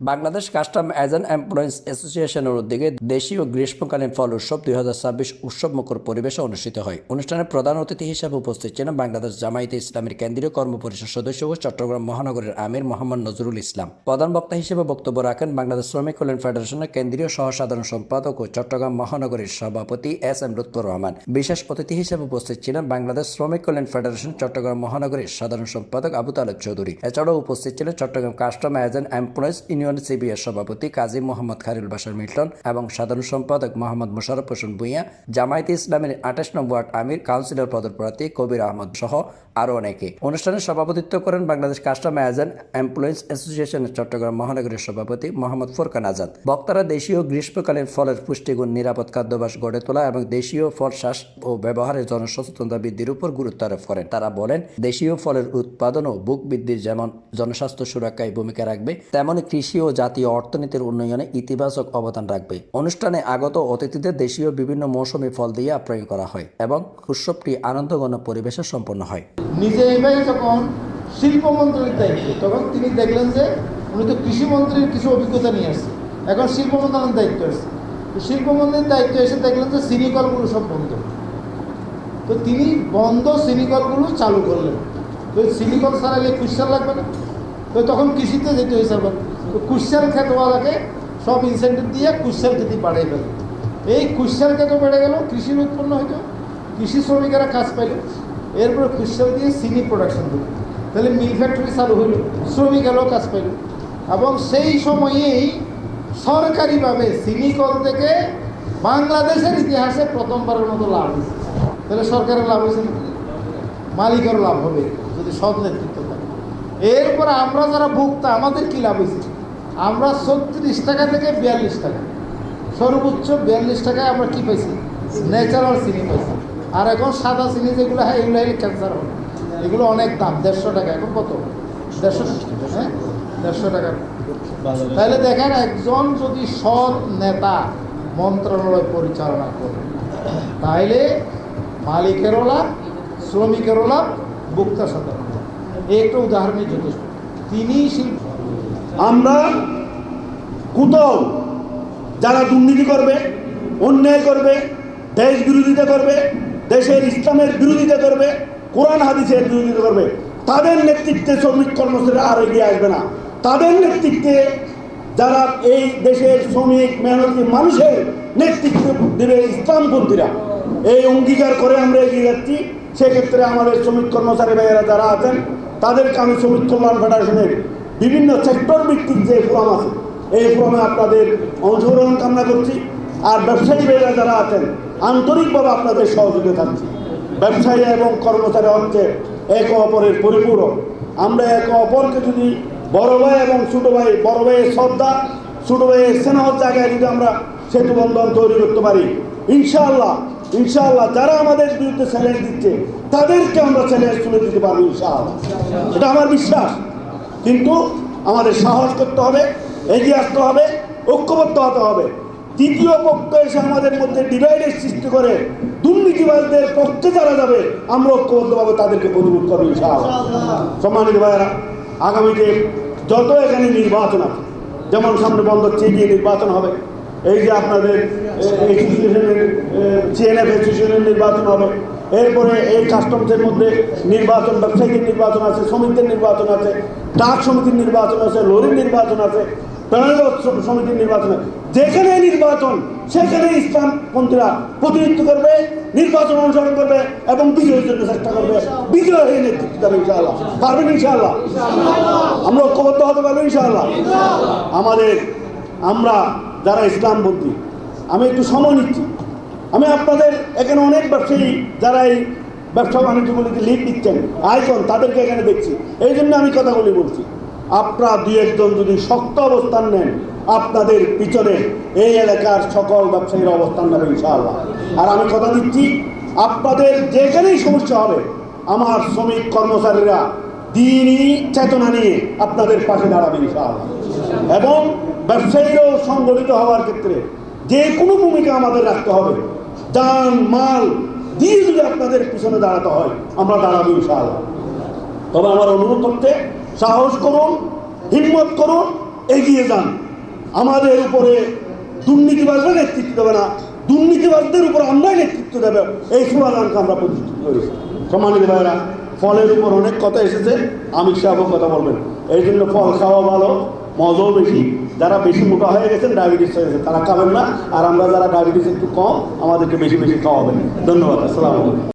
Bangladesh custom agent employees অ্যাসোসিয়েশনের উদ্যোগে দেশীয় গ্রীষ্মকালীন ফল উৎসব ২০২৬ উৎসবমুখর পরিবেশে অনুষ্ঠিত হয়। অনুষ্ঠানে প্রধান অতিথি হিসেবে উপস্থিত ছিলেন বাংলাদেশ জামায়াতে ইসলামীর কেন্দ্রীয় কর্মপরিষদ সদস্য ও চট্টগ্রাম মহানগরের আমির মোহাম্মদ নজরুল ইসলাম। প্রধান বক্তা হিসেবে বক্তব্য রাখেন বাংলাদেশ শ্রমিক কল্যাণ ফেডারেশনের কেন্দ্রীয় সহ-সাধারণ সম্পাদক ও চট্টগ্রাম মহানগরের সভাপতি এস এম লুৎফর রহমান। বিশেষ অতিথি হিসেবে উপস্থিত ছিলেন বাংলাদেশ শ্রমিক কল্যাণ ফেডারেশন চট্টগ্রাম মহানগরের সাধারণ সম্পাদক আবু তালেব চৌধুরী। এছাড়াও উপস্থিত ছিলেন Chittagong custom agent employees union সিবিএর সভাপতি কাজী মোহাম্মদ খালিল বাশার মিল্টন এবং সাধারণ সম্পাদক মোহাম্মদ মোশাররফ হোসেন ভূঁইয়া, জামায়াতে ইসলামের ২৮ নং ওয়ার্ড আমির কাউন্সিলর পদপ্রার্থী কবির আহমদ সহ আরও অনেকে। অনুষ্ঠানে সভাপতিত্ব করেন বাংলাদেশ কাস্টম এজেন্ট এমপ্লয়িজ অ্যাসোসিয়েশনের চট্টগ্রাম মহানগরের সভাপতি মোহাম্মদ ফুরকান আজাদ। বক্তারা দেশীয় গ্রীষ্মকালীন ফলের পুষ্টিগুণ, নিরাপদ খাদ্যাভ্যাস গড়ে তোলা এবং দেশীয় ফল চাষ ও ব্যবহারের জনসচেতনতা বৃদ্ধির উপর গুরুত্ব আরোপ করেন। তারা বলেন, দেশীয় ফলের উৎপাদন ও বুক বৃদ্ধির যেমন জনস্বাস্থ্য সুরক্ষায় ভূমিকা রাখবে, তেমনি কৃষি ও জাতীয় অর্থনীতির উন্নয়নে ইতিবাচক অবদান রাখবে। অনুষ্ঠানে আগত অতিথিদের দেশীয় বিভিন্ন মৌসুমী ফল দিয়ে আপ্যায়ন করা হয় এবং উৎসবটি আনন্দঘন পরিবেশে সম্পন্ন হয়। নিজে এবার যখন শিল্পমন্ত্রীর দায়িত্ব, তখন তিনি দেখলেন যে উনি তো কৃষিমন্ত্রীর কিছু অভিজ্ঞতা নিয়ে আসছে, এখন শিল্পমন্ত্রণালয়ের দায়িত্ব আসছে। তো শিল্পমন্ত্রীর দায়িত্ব এসে দেখলেন যে সিনিকলগুলো সব বন্ধ, তো তিনি বন্ধ সিনিকলগুলো চালু করলেন। তো সিনিকল ছাড়ালে কুশাল লাগবে না, তো তখন কৃষিতে যেতে হয়েছে। তো কুশাল খেতওয়ালাকে সব ইনসেন্টিভ দিয়ে কুশাল খেতে বাড়িয়ে গেল। এই কুশাল খেত বেড়ে গেল, কৃষির উৎপন্ন হইতো, কৃষি শ্রমিকেরা কাজ পাইল। এরপরে কুশাল দিয়ে চিনি প্রোডাকশন হইল, তাহলে মিল ফ্যাক্টরি চালু হইল, শ্রমিকেরাও কাজ পাইল। এবং সেই সময়েই সরকারিভাবে চিনিকল থেকে বাংলাদেশের ইতিহাসে প্রথমবারের মতো লাভ হয়েছে। তাহলে সরকারের লাভ হয়েছে না, মালিকেরও লাভ হবে যদি সৎ নেতৃত্ব থাকে। এরপর আমরা যারা ভোক্তা, আমাদের কী লাভ হয়েছে? আমরা ৩৬ টাকা থেকে ৪২ টাকা, সর্বোচ্চ ৪২ টাকায় আমরা কী পাইছি? ন্যাচারাল চিনি পাইছি। আর এখন সাদা চিনি যেগুলো হয়, এগুলো হলে ক্যান্সার হবে। এগুলো অনেক দাম, ১৫০ টাকা। এখন কত? ১৫০ টাকা, হ্যাঁ, ১৫০ টাকা। তাহলে দেখেন, একজন যদি সৎ নেতা মন্ত্রণালয় পরিচালনা করে, তাহলে মালিকেরও লাভ, শ্রমিকেরও লাভ, ভোক্তা সাধারণ লাভ। এই একটা উদাহরণই যথেষ্ট। তিনি আমরা কোথাও যারা দুর্নীতি করবে, অন্যায় করবে, দেশ বিরোধিতা করবে, দেশের ইসলামের বিরোধিতা করবে, কোরআন হাদিসের বিরোধিতা করবে, তাদের নেতৃত্বে শ্রমিক কর্মচারীরা আর এগিয়ে আসবে না। তাদের নেতৃত্বে যারা এই দেশের শ্রমিক মেহনতি মানুষের নেতৃত্ব দেবে ইসলামপন্থীরা, এই অঙ্গীকার করে আমরা এগিয়ে যাচ্ছি। সেক্ষেত্রে আমাদের শ্রমিক কর্মচারী ভাইয়েরা যারা আছেন, তাদেরকে আমি শ্রমিক কল্যাণ ফেডারেশনের বিভিন্ন সেক্টর ভিত্তিক যে ফোরাম আছে, এই ফোরামে আপনাদের অংশগ্রহণ কামনা করছি। আর ব্যবসায়ী ভাইয়েরা যারা আছেন, আন্তরিকভাবে আপনাদের সহযোগিতা থাকছি। ব্যবসায়ী এবং কর্মচারী হচ্ছে একে অপরের পরিপূরক। আমরা একে অপরকে যদি বড় ভাই এবং ছোটো ভাই, বড় ভাইয়ের শ্রদ্ধা, ছোটো ভাইয়ের স্নেহর জায়গায় যদি আমরা সেতু বন্ধন তৈরি করতে পারি, ইনশাআল্লাহ ইনশাআল্লাহ যারা আমাদের বিরুদ্ধে চ্যালেঞ্জ দিচ্ছে, তাদেরকে আমরা চ্যালেঞ্জ তুলে দিতে পারবো ইনশাআল্লাহ। এটা আমার বিশ্বাস। কিন্তু আমাদের সাহস করতে হবে, এগিয়ে আসতে হবে, ঐক্যবদ্ধ হতে হবে। তৃতীয় পক্ষ এসে আমাদের মধ্যে ডিভাইডের সৃষ্টি করে দুর্নীতিবাজদের পক্ষে যারা যাবে, আমরা ঐক্যবদ্ধভাবে তাদেরকে প্রতিরোধ করবো ইনশাআল্লাহ। সম্মানিত ভাইয়েরা, আগামীতে যত এখানে নির্বাচন আছে, যেমন সামনে বন্ধ চেয়ে নির্বাচন হবে, এই যে আপনাদের অ্যাসোসিয়েশনের সিএনএফ অ্যাসোসিয়েশনের নির্বাচন হবে, এরপরে এই কাস্টমসের মধ্যে নির্বাচন, ব্যবসায়ীদের নির্বাচন আছে, শ্রমিকদের নির্বাচন আছে, ট্রাক সমিতির নির্বাচন আছে, লরির নির্বাচন আছে, প্যানেল সমিতির নির্বাচন আছে। যেখানে নির্বাচন, সেখানে ইসলামপন্থীরা প্রতিনিধিত্ব করবে, নির্বাচন অনুসরণ করবে এবং বিজয়ের জন্য চেষ্টা করবে। বিজয় হয়ে নেতৃত্ব দেবে ইনশাআল্লাহ। পারবেন ইনশাআল্লাহ? আমরা ঐক্যবদ্ধ হতে পারবো ইনশাআল্লাহ। আমরা যারা ইসলামপন্থী, আমি একটু সময় নিচ্ছি। আমি আপনাদের এখানে অনেক ব্যবসায়ী যারা এই ব্যবসা বাণিজ্যগুলিতে লিড দিচ্ছেন, আইকন, তাদেরকে এখানে দেখছি। এই জন্য আমি কথাগুলি বলছি। আপনারা দুই একজন যদি শক্ত অবস্থান নেন, আপনাদের পিছনে এই এলাকার সকল ব্যবসায়ীরা অবস্থান নেবে ইনশাআল্লাহ। আর আমি কথা দিচ্ছি, আপনাদের যেখানেই সমস্যা হবে, আমার শ্রমিক কর্মচারীরা দিনই চেতনা নিয়ে আপনাদের পাশে দাঁড়াবে ইনশাআল্লাহ। এবং ব্যবসায়ীরাও সংগঠিত হওয়ার ক্ষেত্রে যে কোনো ভূমিকা আমাদের রাখতে হবে। জান মাল দিয়ে যদি আপনাদের পিছনে দাঁড়াতে হয়, আমরা দাঁড়াবো ইনশাআল্লাহ। তবে আমার অনুরোধ করতে, সাহস করুন, হিম্মত করুন, এগিয়ে যান। আমাদের উপরে দুর্নীতিবাজরা নেতৃত্ব দেবে না, দুর্নীতিবাজদের উপর আমরাই নেতৃত্ব দেবে, এই স্লোগানকে আমরা প্রতিষ্ঠিত করেছি। সম্মানিত ভাইরা, ফলের উপর অনেক কথা এসেছে, আমির সাহেবও কথা বলবেন। এই জন্য ফল খাওয়া ভালো, মজাও বেশি। যারা বেশি মোটা হয়ে গেছেন, ডায়াবেটিস হয়ে গেছে, তারা খাবেন না। আর আমরা যারা ডায়াবেটিস একটু কম, আমাদেরকে বেশি বেশি খাওয়াবেন। ধন্যবাদ। আসসালামু আলাইকুম।